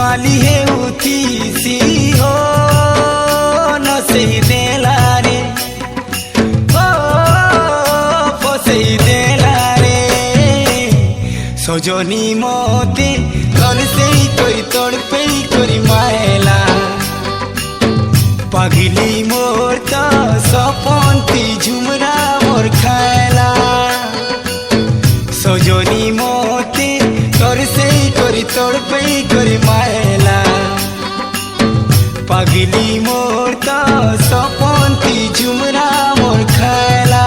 Swally हे उठीसी हो नसई देला रे ओ फसई देला रे सजनी मते तोर सेई करी तड़पेई करी मायला पागिली मोर तो सपनती झुमरा मोर खायला सजनी मते तोर सेई करी तड़पेई करी मायला पागिली मोर तो सपनती झुमरा मोर खायला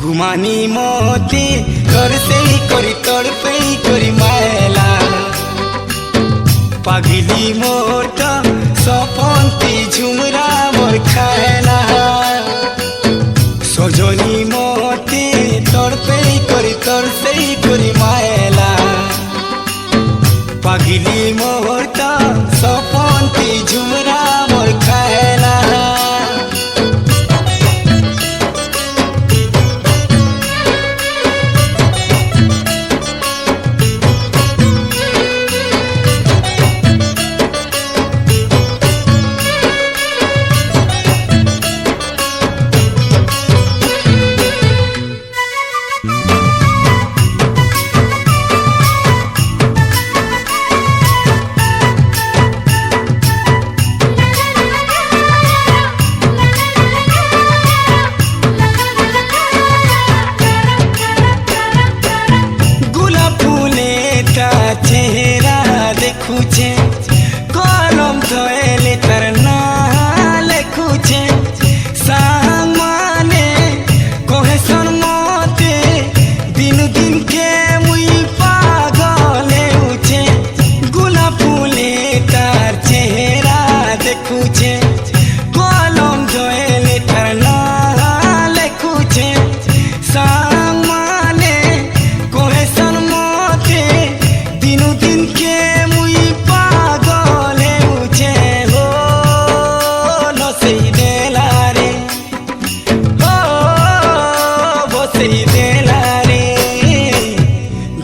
गुमानी मोती कर से करी तड़पेई करी मायला पागिली मोर तो सपनती झुमरा मोर खायला सजनी मोती तड़पेई करी तड़पेई करी मायला पागिली मोर तो सपनती झुमरा मोर खायला चेहरा देखुछे कलम धोएले तार ना लेखुछे सामाने कहे सन मते दिन दिन के मुई पागल हेउछे गुलाब फूले तार चेहरा देखुछे कलम धोएले तार ना लेखुछे सामाने कहे सन मते दिन के मुई पागल हेउछे हो नसई देला रे हो बसई देला रे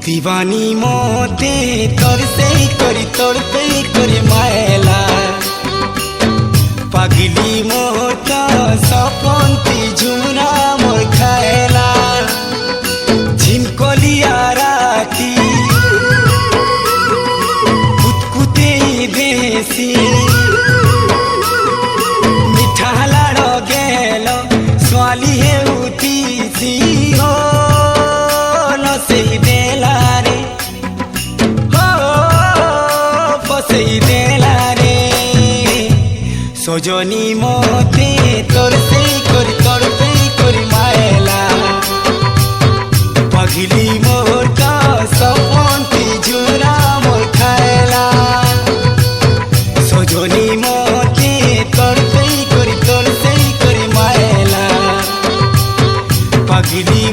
दीवानी मोते तोर सेई करी तड़पेई करी मायला पागिली मोर तो सपनती झुमरा मोर खायला झिमकलिया राती बेसी मिठा लाड़ गेल स्वाली हे उठीसी हो नसई देला रे हो फसई देला रे सजनी मते तोर सेई करी तड़पेई करी मायला पागिली मोर तो सपनती झुमरा मोर खायला सजनी मते तड़पेई करी मायला पागिली।